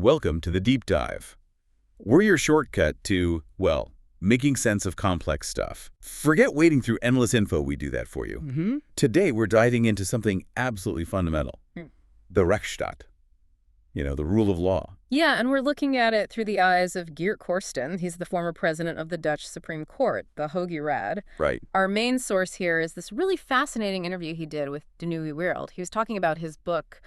Welcome to the Deep Dive. We're your shortcut to, well, making sense of complex stuff. Forget wading through endless info, we do that for you. Today, we're diving into something absolutely fundamental. The Rechtsstaat. The rule of law. Yeah, and we're looking at it through the eyes of Geert Corsten. He's the former president of the Dutch Supreme Court, the Hoge Raad. Right. Our main source here is this really fascinating interview he did with De Nieuwe Wereld. He was talking about his book,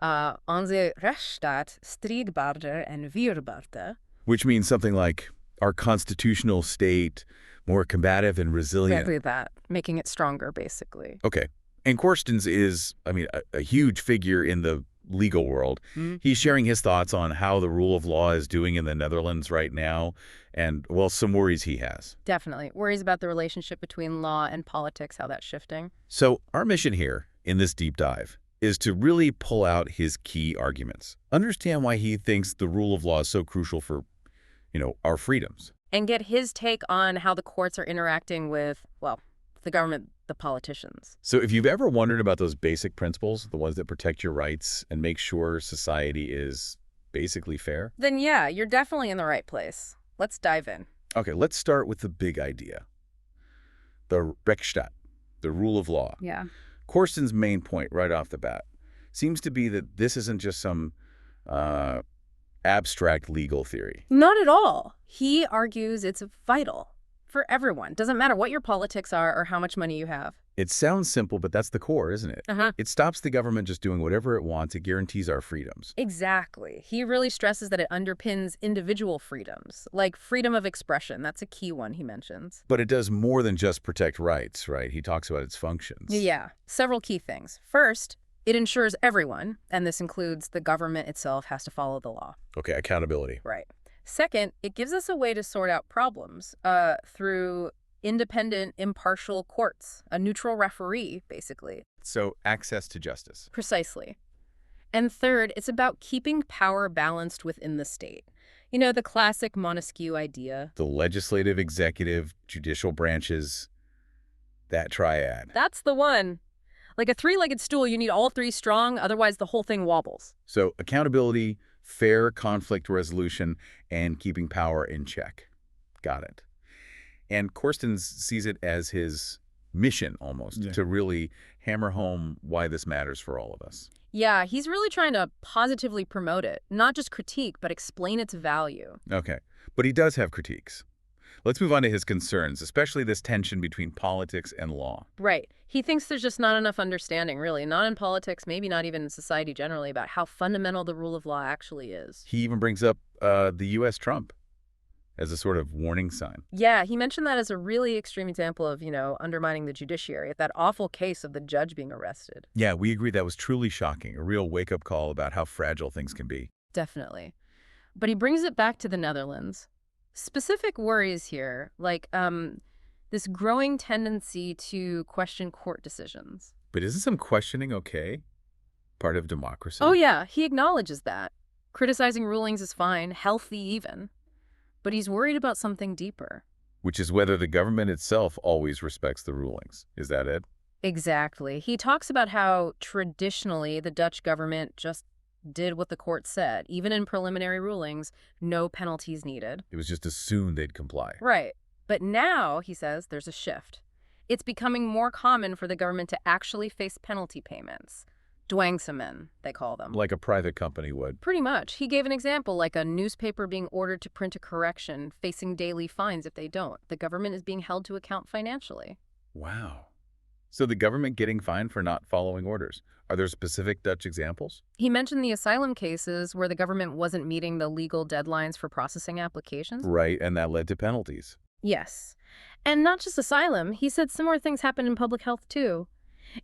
Onze Rechtsstaat, strijdbaarder en weerbaarder. Which means something like our constitutional state, more combative and resilient. Exactly that, making it stronger, basically. Okay. And Corstens is, a huge figure in the legal world. He's sharing his thoughts on how the rule of law is doing in the Netherlands right now and, well, some worries he has. Definitely. Worries about the relationship between law and politics, how that's shifting. So our mission here in this deep dive is to really pull out his key arguments, understand why he thinks the rule of law is so crucial for, our freedoms. And get his take on how the courts are interacting with, well, the government, the politicians. So if you've ever wondered about those basic principles, the ones that protect your rights and make sure society is basically fair, then yeah, you're definitely in the right place. Let's dive in. Okay, let's start with the big idea. The Rechtsstaat, the rule of law. Yeah. Corsten's main point right off the bat seems to be that this isn't just some abstract legal theory. Not at all. He argues it's vital for everyone. Doesn't matter what your politics are or how much money you have. It sounds simple, but that's the core, isn't it? It stops the government just doing whatever it wants. It guarantees our freedoms. Exactly. He really stresses that it underpins individual freedoms, like freedom of expression. That's a key one he mentions. But it does more than just protect rights, right? He talks about its functions. Yeah. Several key things. First, it ensures everyone, and this includes the government itself, has to follow the law. Okay, accountability. Right. Second, it gives us a way to sort out problems through independent, impartial courts, a neutral referee, basically. So access to justice. Precisely. And third, it's about keeping power balanced within the state. The classic Montesquieu idea. The legislative, executive, judicial branches, that triad. That's the one. Like a three-legged stool, you need all three strong, otherwise the whole thing wobbles. So accountability, fair conflict resolution, and keeping power in check. Got it. And Corstens sees it as his mission, almost, to really hammer home why this matters for all of us. Yeah, he's really trying to positively promote it, not just critique, but explain its value. Okay, but he does have critiques. Let's move on to his concerns, especially this tension between politics and law. Right. He thinks there's just not enough understanding, really, not in politics, maybe not even in society generally, about how fundamental the rule of law actually is. He even brings up the U.S. Trump as a sort of warning sign. Yeah, he mentioned that as a really extreme example of, undermining the judiciary, that awful case of the judge being arrested. Yeah, we agree that was truly shocking, a real wake-up call about how fragile things can be. Definitely. But he brings it back to the Netherlands. Specific worries here, like this growing tendency to question court decisions. But isn't some questioning okay? Part of democracy? Oh, yeah, he acknowledges that. Criticizing rulings is fine, healthy even. But he's worried about something deeper. Which is whether the government itself always respects the rulings. Is that it? Exactly. He talks about how traditionally the Dutch government just did what the court said. Even in preliminary rulings, no penalties needed. It was just assumed they'd comply. Right. But now, he says, there's a shift. It's becoming more common for the government to actually face penalty payments. Dwangsemen, they call them. Like a private company would. Pretty much. He gave an example, like a newspaper being ordered to print a correction, facing daily fines if they don't. The government is being held to account financially. Wow. So the government getting fined for not following orders. Are there specific Dutch examples? He mentioned the asylum cases where the government wasn't meeting the legal deadlines for processing applications. Right, and that led to penalties. Yes. And not just asylum. He said similar things happened in public health, too.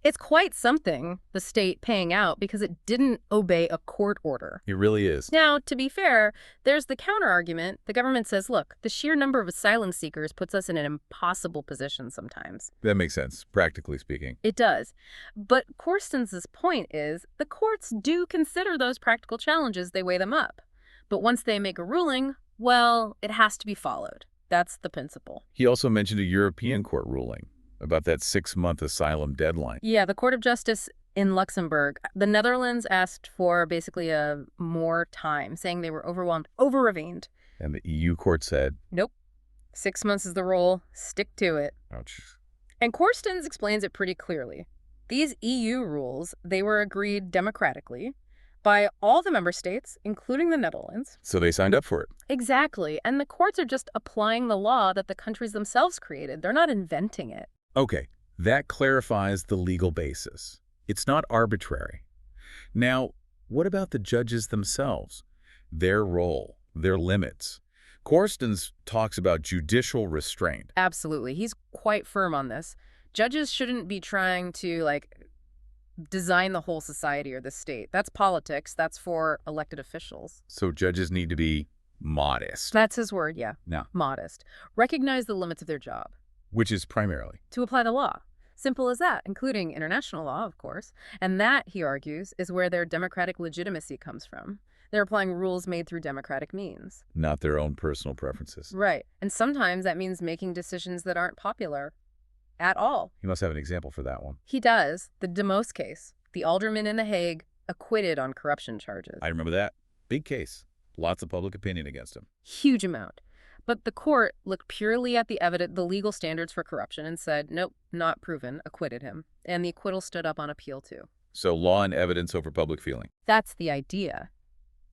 It's quite something, the state paying out, because it didn't obey a court order. It really is. Now, to be fair, there's the counter-argument. The government says, look, the sheer number of asylum seekers puts us in an impossible position sometimes. That makes sense, practically speaking. It does. But Corstens' point is the courts do consider those practical challenges. They weigh them up. But once they make a ruling, well, it has to be followed. That's the principle. He also mentioned a European court ruling about that 6-month asylum deadline. Yeah, the Court of Justice In Luxembourg, the Netherlands asked for basically a more time, saying they were overwhelmed, over-revened. And the EU court said, Nope. 6 months is the rule. Stick to it. ouch. And Corstens explains it pretty clearly. These EU rules, they were agreed democratically by all the member states, including the Netherlands. So they signed up for it. Exactly. And the courts are just applying the law that the countries themselves created. They're not inventing it. Okay, that clarifies the legal basis. It's not arbitrary. Now, what about the judges themselves? Their role, their limits. Corstens talks about judicial restraint. Absolutely. He's quite firm on this. Judges shouldn't be trying to, design the whole society or the state. That's politics. That's for elected officials. So judges need to be modest. That's his word, yeah. No. Modest. Recognize the limits of their job. Which is primarily? To apply the law. Simple as that, including international law, of course. And that, he argues, is where their democratic legitimacy comes from. They're applying rules made through democratic means. Not their own personal preferences. Right. And sometimes that means making decisions that aren't popular at all. He must have an example for that one. He does. The De Moos case. The alderman in The Hague acquitted on corruption charges. I remember that. Big case. Lots of public opinion against him. Huge amount. But the court looked purely at the legal standards for corruption and said, nope, not proven, acquitted him. And the acquittal stood up on appeal too. So law and evidence over public feeling. That's the idea.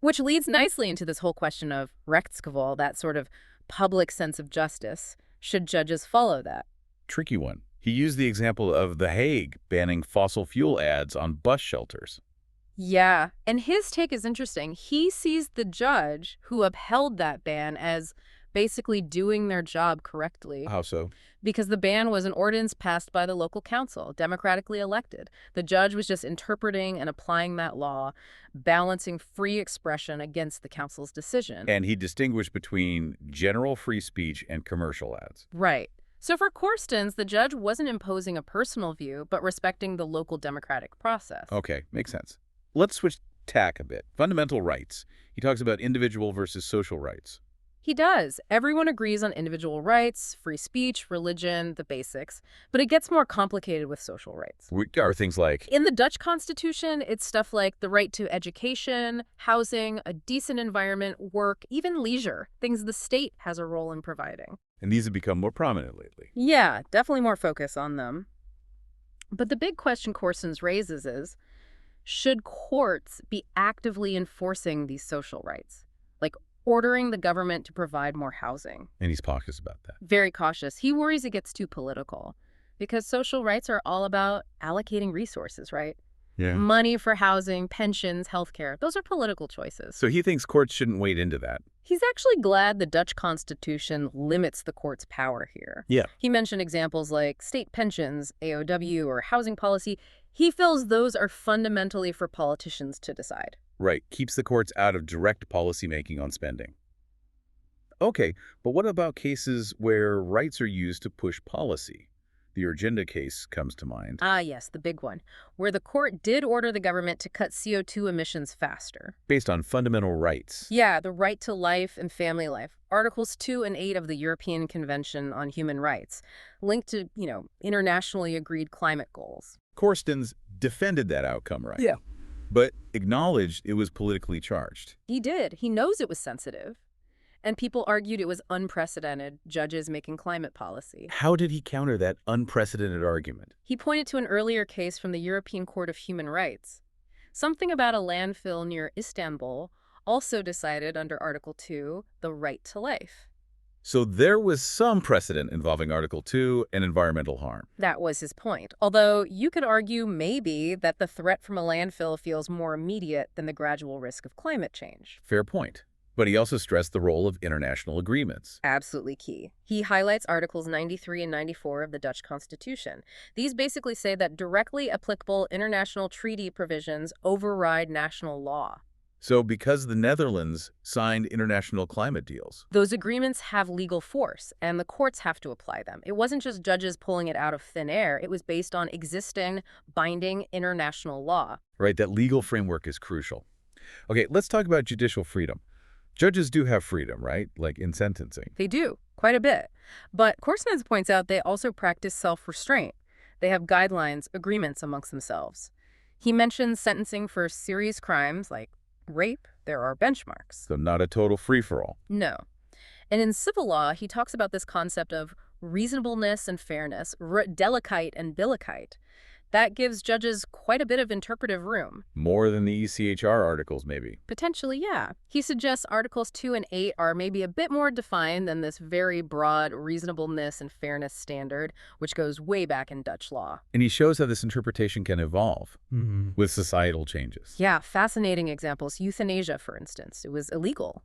Which leads nicely into this whole question of Rechtsgevoel, that sort of public sense of justice. Should judges follow that? Tricky one. He used the example of The Hague banning fossil fuel ads on bus shelters. Yeah, and his take is interesting. He sees the judge who upheld that ban as basically doing their job correctly. How so? Because the ban was an ordinance passed by the local council, democratically elected. The judge was just interpreting and applying that law, balancing free expression against the council's decision. And he distinguished between general free speech and commercial ads. Right. So for Corstens, the judge wasn't imposing a personal view, but respecting the local democratic process. Okay, makes sense. Let's switch tack a bit. Fundamental rights. He talks about individual versus social rights. He does. Everyone agrees on individual rights, free speech, religion, the basics. But it gets more complicated with social rights. Are things like? In the Dutch Constitution, it's stuff like the right to education, housing, a decent environment, work, even leisure, things the state has a role in providing. And these have become more prominent lately. Yeah, definitely more focus on them. But the big question Corstens raises is, should courts be actively enforcing these social rights? Like ordering the government to provide more housing. And he's cautious about that. Very cautious. He worries it gets too political because social rights are all about allocating resources, right? Yeah. Money for housing, pensions, healthcare. Those are political choices. So he thinks courts shouldn't wade into that. He's actually glad the Dutch Constitution limits the court's power here. Yeah. He mentioned examples like state pensions, AOW, or housing policy. He feels those are fundamentally for politicians to decide. Right. Keeps the courts out of direct policymaking on spending. Okay, but what about cases where rights are used to push policy? The Urgenda case comes to mind. Ah, yes, the big one, where the court did order the government to cut CO2 emissions faster. Based on fundamental rights. Yeah, the right to life and family life. Articles 2 and 8 of the European Convention on Human Rights, linked to, internationally agreed climate goals. Corstens defended that outcome, right? Yeah. But acknowledged it was politically charged. He did. He knows it was sensitive. And people argued it was unprecedented, judges making climate policy. How did he counter that unprecedented argument? He pointed to an earlier case from the European Court of Human Rights. Something about a landfill near Istanbul also decided under Article 2 the right to life. So there was some precedent involving Article 2 and environmental harm. That was his point. Although you could argue maybe that the threat from a landfill feels more immediate than the gradual risk of climate change. Fair point. But he also stressed the role of international agreements. Absolutely key. He highlights Articles 93 and 94 of the Dutch Constitution. These basically say that directly applicable international treaty provisions override national law. So because the Netherlands signed international climate deals. Those agreements have legal force, and the courts have to apply them. It wasn't just judges pulling it out of thin air. It was based on existing, binding international law. Right, that legal framework is crucial. Okay, let's talk about judicial freedom. Judges do have freedom, right? Like in sentencing. They do, quite a bit. But Corstens points out they also practice self-restraint. They have guidelines, agreements amongst themselves. He mentions sentencing for serious crimes like rape. There are benchmarks. So not a total free-for-all. No. And in civil law, he talks about this concept of reasonableness and fairness, delicate and billicite. That gives judges quite a bit of interpretive room. More than the ECHR articles, maybe. Potentially, yeah. He suggests Articles 2 and 8 are maybe a bit more defined than this very broad reasonableness and fairness standard, which goes way back in Dutch law. And he shows how this interpretation can evolve with societal changes. Yeah, fascinating examples. Euthanasia, for instance. It was illegal.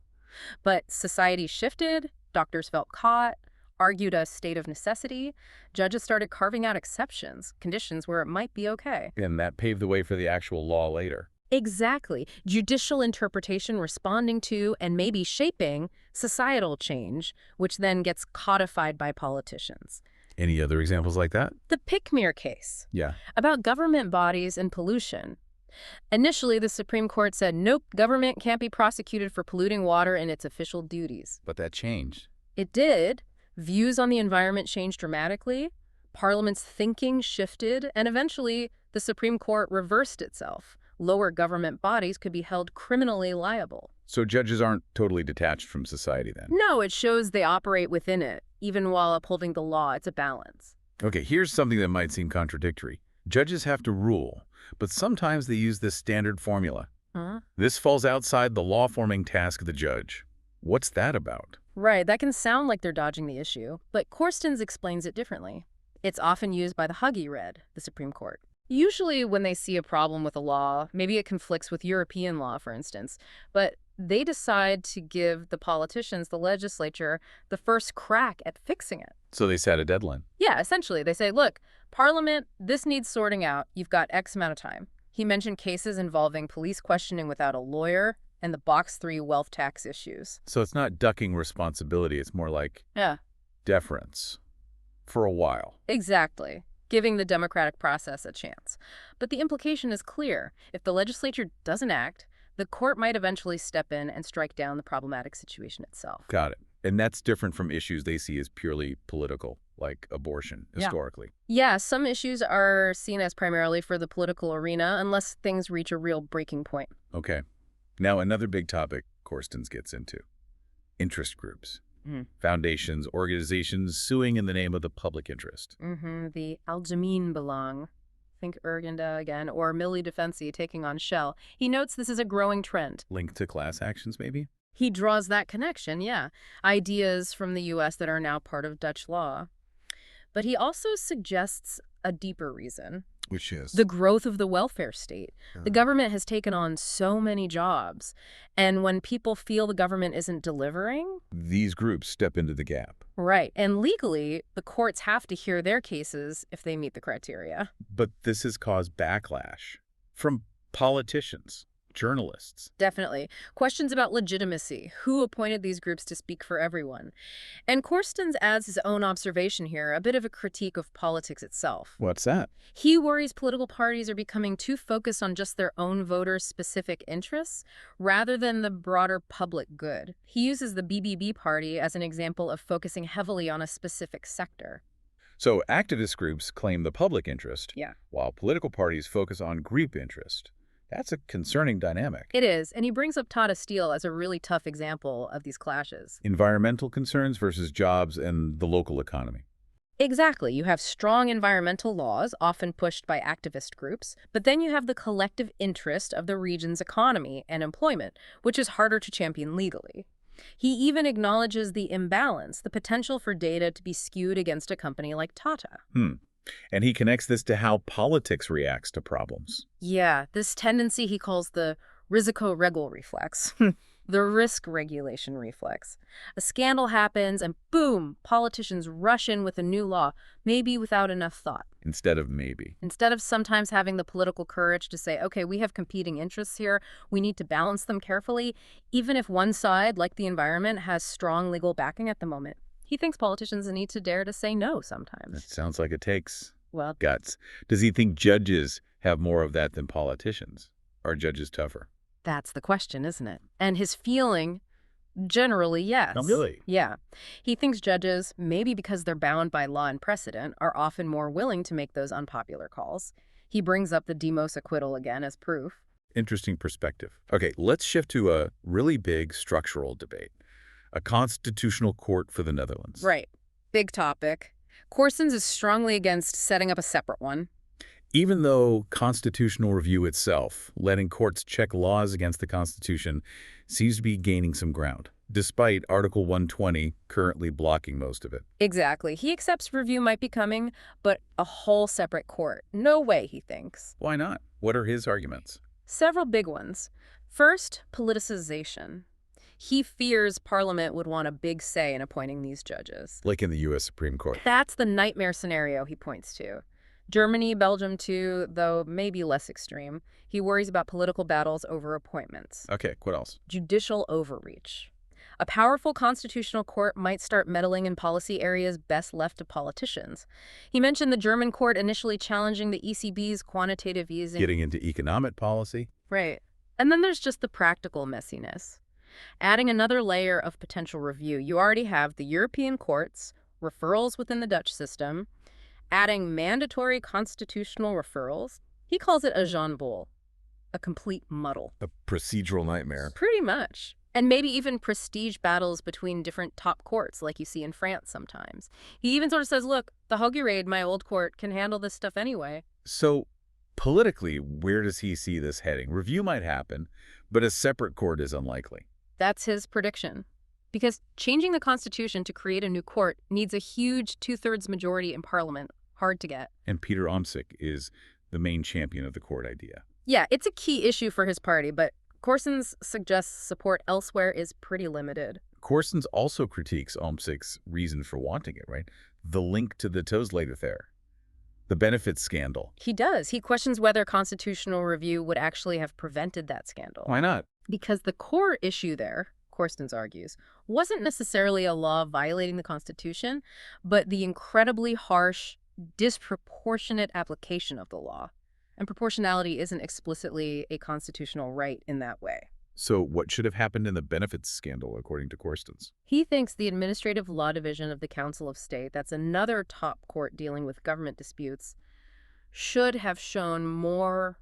But society shifted, doctors felt caught, argued a state of necessity. Judges started carving out exceptions, conditions where it might be okay. And that paved the way for the actual law later. Exactly. Judicial interpretation responding to and maybe shaping societal change, which then gets codified by politicians. Any other examples like that? The Pickmere case. Yeah. About government bodies and pollution. Initially, the Supreme Court said, nope, government can't be prosecuted for polluting water in its official duties. But that changed. It did. Views on the environment changed dramatically. Parliament's thinking shifted, and eventually the Supreme Court reversed itself. Lower government bodies could be held criminally liable. So judges aren't totally detached from society then? No, it shows they operate within it, even while upholding the law. It's a balance. Okay, here's something that might seem contradictory. Judges have to rule, but sometimes they use this standard formula. This falls outside the law-forming task of the judge. What's that about? Right, that can sound like they're dodging the issue, but Corstens explains it differently. It's often used by the Huggy Red, the Supreme Court. Usually when they see a problem with a law, maybe it conflicts with European law, for instance, but they decide to give the politicians, the legislature, the first crack at fixing it. So they set a deadline. Yeah, essentially. They say, look, Parliament, this needs sorting out. You've got X amount of time. He mentioned cases involving police questioning without a lawyer and the Box 3 wealth tax issues. So it's not ducking responsibility. It's more like deference for a while. Exactly. Giving the democratic process a chance. But the implication is clear. If the legislature doesn't act, the court might eventually step in and strike down the problematic situation itself. Got it. And that's different from issues they see as purely political, like abortion, historically. Yeah, some issues are seen as primarily for the political arena unless things reach a real breaking point. Okay. Now, another big topic Corstens gets into. Interest groups. Foundations, organizations suing in the name of the public interest. The Algemeen Belang. Think Urgenda again, or Millie Defensi taking on Shell. He notes this is a growing trend. Linked to class actions, maybe? He draws that connection, yeah. Ideas from the U.S. that are now part of Dutch law. But he also suggests a deeper reason. Which is? The growth of the welfare state. The government has taken on so many jobs. And when people feel the government isn't delivering... These groups step into the gap. Right. And legally, the courts have to hear their cases if they meet the criteria. But this has caused backlash from politicians, journalists. Definitely. Questions about legitimacy. Who appointed these groups to speak for everyone? And Corstens adds his own observation here, a bit of a critique of politics itself. What's that? He worries political parties are becoming too focused on just their own voters' specific interests rather than the broader public good. He uses the BBB party as an example of focusing heavily on a specific sector. So activist groups claim the public interest, while political parties focus on group interest. That's a concerning dynamic. It is, and he brings up Tata Steel as a really tough example of these clashes. Environmental concerns versus jobs and the local economy. Exactly. You have strong environmental laws, often pushed by activist groups, but then you have the collective interest of the region's economy and employment, which is harder to champion legally. He even acknowledges the imbalance, the potential for data to be skewed against a company like Tata. And he connects this to how politics reacts to problems. Yeah, this tendency he calls the risiko-regul reflex, the risk regulation reflex. A scandal happens and boom, politicians rush in with a new law, maybe without enough thought. Instead of maybe. Instead of sometimes having the political courage to say, okay, we have competing interests here, we need to balance them carefully, even if one side, like the environment, has strong legal backing at the moment. He thinks politicians need to dare to say no sometimes. That sounds like it takes well, guts. Does he think judges have more of that than politicians? Are judges tougher? That's the question, isn't it? And his feeling, generally, yes. Oh, really? Yeah. He thinks judges, maybe because they're bound by law and precedent, are often more willing to make those unpopular calls. He brings up the Demos acquittal again as proof. Interesting perspective. Okay, let's shift to a really big structural debate. A constitutional court for the Netherlands. Right. Big topic. Corstens is strongly against setting up a separate one. Even though constitutional review itself, letting courts check laws against the Constitution, seems to be gaining some ground, despite Article 120 currently blocking most of it. Exactly. He accepts review might be coming, but a whole separate court. No way, he thinks. Why not? What are his arguments? Several big ones. First, politicization. He fears Parliament would want a big say in appointing these judges. Like in the U.S. Supreme Court. That's the nightmare scenario he points to. Germany, Belgium too, though maybe less extreme. He worries about political battles over appointments. Okay, what else? Judicial overreach. A powerful constitutional court might start meddling in policy areas best left to politicians. He mentioned the German court initially challenging the ECB's quantitative easing. Getting into economic policy? Right. And then there's just the practical messiness. Adding another layer of potential review, you already have the European courts, referrals within the Dutch system, adding mandatory constitutional referrals. He calls it a Jean Bull, a complete muddle. A procedural nightmare. Pretty much. And maybe even prestige battles between different top courts, like you see in France sometimes. He even sort of says, look, the Hoge Raad, my old court, can handle this stuff anyway. So, politically, where does he see this heading? Review might happen, but a separate court is unlikely. That's his prediction. Because changing the Constitution to create a new court needs a huge two-thirds majority in Parliament. Hard to get. And Peter Omtzigt is the main champion of the court idea. Yeah, it's a key issue for his party, but Corstens suggests support elsewhere is pretty limited. Corstens also critiques Omtzigt's reason for wanting it, right? The link to the Toeslate affair. The benefits scandal. He does. He questions whether constitutional review would actually have prevented that scandal. Why not? Because the core issue there, Corstens argues, wasn't necessarily a law violating the Constitution, but the incredibly harsh, disproportionate application of the law. And proportionality isn't explicitly a constitutional right in that way. So what should have happened in the benefits scandal, according to Corstens? He thinks the Administrative Law Division of the Council of State, that's another top court dealing with government disputes, should have shown more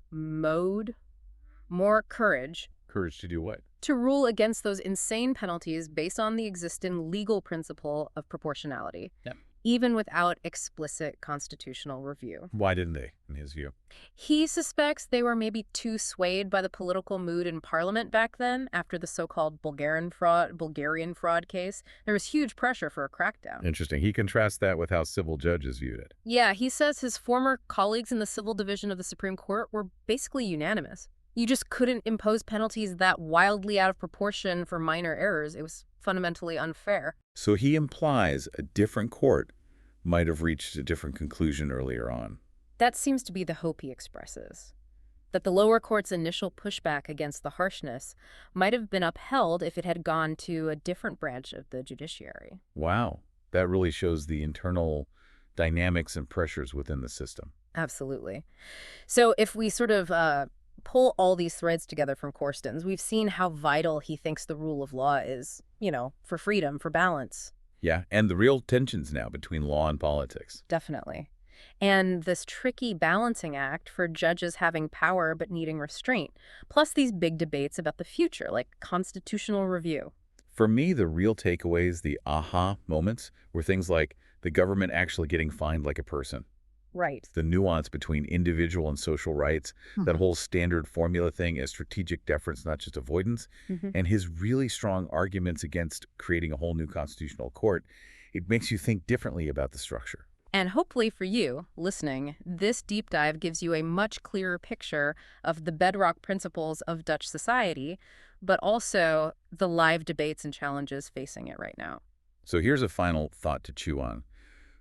courage. Courage to do what? To rule against those insane penalties based on the existing legal principle of proportionality. Yep. Even without explicit constitutional review. Why didn't they, in his view? He suspects they were maybe too swayed by the political mood in Parliament back then, after the so-called Bulgarian fraud case. There was huge pressure for a crackdown. Interesting. He contrasts that with how civil judges viewed it. Yeah, he says his former colleagues in the civil division of the Supreme Court were basically unanimous. You just couldn't impose penalties that wildly out of proportion for minor errors. It was fundamentally unfair. So he implies a different court might have reached a different conclusion earlier on. That seems to be the hope he expresses. That the lower court's initial pushback against the harshness might have been upheld if it had gone to a different branch of the judiciary. Wow. That really shows the internal dynamics and pressures within the system. Absolutely. So if we sort of pull all these threads together from Corstens, we've seen how vital he thinks the rule of law is, for freedom, for balance. Yeah, and the real tensions now between law and politics. Definitely. And this tricky balancing act for judges having power but needing restraint, plus these big debates about the future, like constitutional review. For me, the real takeaways, the aha moments, were things like the government actually getting fined like a person. Right. The nuance between individual and social rights, that whole standard formula thing as strategic deference, not just avoidance, and his really strong arguments against creating a whole new constitutional court, it makes you think differently about the structure. And hopefully for you, listening, this deep dive gives you a much clearer picture of the bedrock principles of Dutch society, but also the live debates and challenges facing it right now. So here's a final thought to chew on.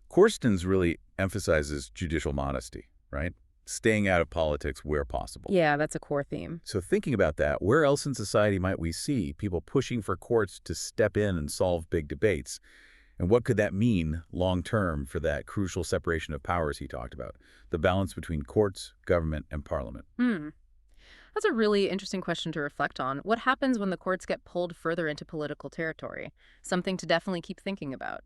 Corstens really emphasizes judicial modesty, right? Staying out of politics where possible. Yeah, that's a core theme. So thinking about that, where else in society might we see people pushing for courts to step in and solve big debates? And what could that mean long-term for that crucial separation of powers he talked about, the balance between courts, government, and parliament? That's a really interesting question to reflect on. What happens when the courts get pulled further into political territory? Something to definitely keep thinking about.